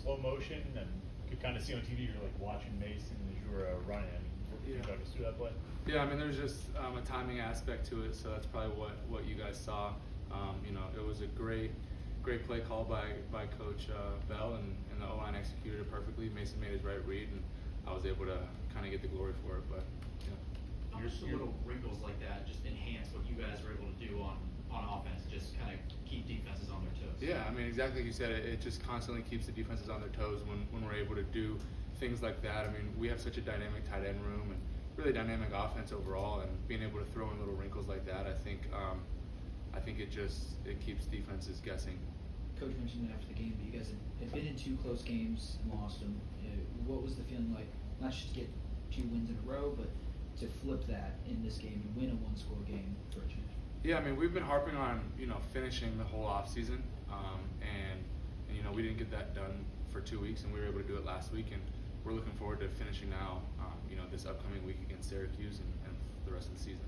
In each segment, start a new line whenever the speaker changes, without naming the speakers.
slow motion and could kind of see on TV you're like watching Mason as you were running. I mean, can you talk us through that play?
Yeah, I mean, there's just a timing aspect to it, so that's probably what you guys saw. You know, it was a great play call by Coach Bell, and the O-line executed it perfectly. Mason made his right read, and I was able to kind of get the glory for it. But yeah.
How much the little wrinkles like that just enhance what you guys were able to do on offense, just kind of keep defenses on their toes?
Yeah, I mean, exactly like you said, it just constantly keeps the defenses on their toes when we're able to do things like that. I mean, we have such a dynamic tight end room and really dynamic offense overall, and being able to throw in little wrinkles like that, I think it keeps defenses guessing.
Coach mentioned it after the game, but you guys had been in 2 close games and lost them. What was the feeling like, not just to get 2 wins in a row, but to flip that in this game and win a 1-score game for a change?
Yeah, I mean, we've been harping on, you know, finishing the whole offseason, and you know, we didn't get that done for 2 weeks, and we were able to do it last week, and we're looking forward to finishing now, you know, this upcoming week against Syracuse and the rest of the season.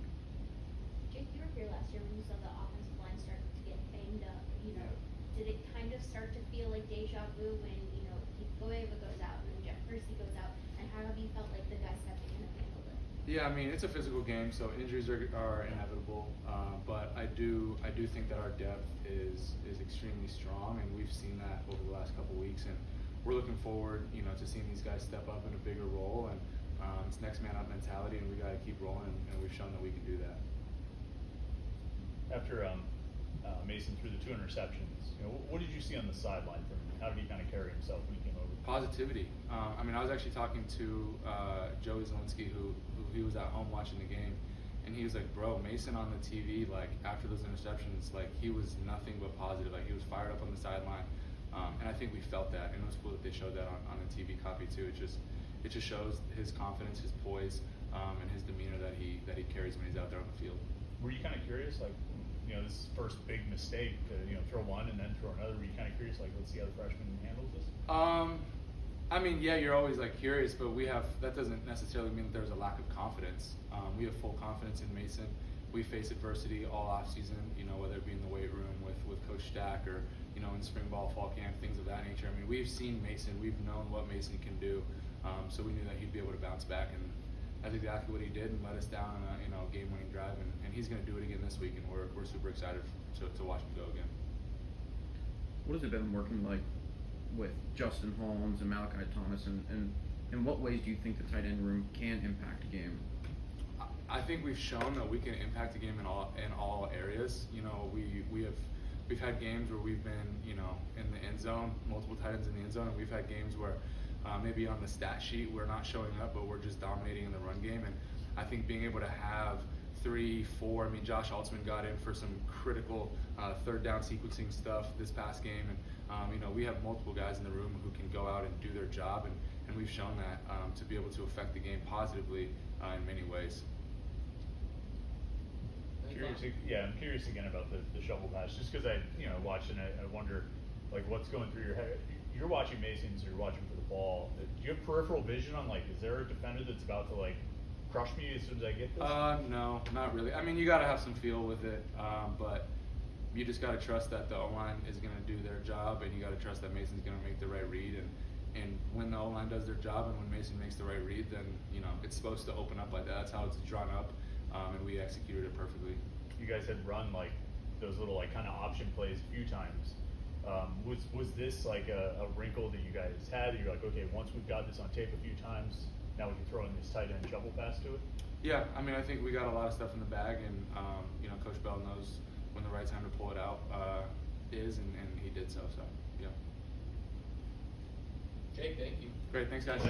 Jake, you were here last year when you saw the offensive line start to get banged up. You know, did it kind of start to feel like deja vu when, you know, Goeva goes out and then Jeff Kersey goes out, and how have you felt like the guys stepping in have handled it?
Yeah, I mean, it's a physical game, so injuries are inevitable. But I do think that our depth is extremely strong, and we've seen that over the last couple weeks. And we're looking forward, you know, to seeing these guys step up in a bigger role. And it's next man up mentality, and we got to keep rolling. And we've shown that we can do that.
After Mason threw the 2 interceptions, you know, what did you see on the sideline from him? How did he kind of carry himself when he came over?
Positivity. I mean, I was actually talking to Joey Zielinski, who he was at home watching the game, and he was like, "Bro, Mason on the TV, like after those interceptions, like he was nothing but positive. Like he was fired up on the sideline." And I think we felt that, and it was cool that they showed that on the TV copy too. It just shows his confidence, his poise, and his demeanor that he carries when he's out there on the field.
Were you kind of curious, like, you know, this is first big mistake to, you know, throw one and then throw another? Were you kind of curious, like, let's see how the freshman handles this?
I mean, yeah, you're always like curious, but that doesn't necessarily mean that there's a lack of confidence. We have full confidence in Mason. We face adversity all off season, you know, whether it be in the weight room with Coach Stack or, you know, in spring ball, fall camp, things of that nature. I mean, we've seen Mason, we've known what Mason can do, so we knew that he'd be able to bounce back, and that's exactly what he did, and let us down in a, you know, game-winning drive, and he's going to do it again this week, and we're super excited to watch him go again.
What has it been working like with Justin Holmes and Malachi Thomas, and in what ways do you think the tight end room can impact a game?
I think we've shown that we can impact the game in all areas. You know, we've had games where we've been, you know, in the end zone, multiple tight ends in the end zone, and we've had games where maybe on the stat sheet we're not showing up, but we're just dominating in the run game. And I think being able to have 3, 4, I mean, Josh Altsman got in for some critical third down sequencing stuff this past game, and you know, we have multiple guys in the room who can go out and do their job, and we've shown that to be able to affect the game positively in many ways.
I'm curious again about the shovel pass, just because I watched and I wonder, like, what's going through your head. You're watching Mason, so you're watching for the ball. Do you have peripheral vision on, like, is there a defender that's about to, like, crush me as soon as I get this?
No, not really. I mean, you got to have some feel with it, but you just got to trust that the O-line is going to do their job, and you got to trust that Mason's going to make the right read. And when the O-line does their job and when Mason makes the right read, then, you know, it's supposed to open up like that. That's how it's drawn up, and we executed it perfectly.
You guys had run, like, those little, like, kind of option plays a few times. Was this like a wrinkle that you guys had? You're like, okay, once we've got this on tape a few times, now we can throw in this tight end shovel pass to it?
Yeah, I mean, I think we got a lot of stuff in the bag, and you know, Coach Bell knows when the right time to pull it out is, and he did so. So, yeah.
Jake, thank you.
Great, thanks guys.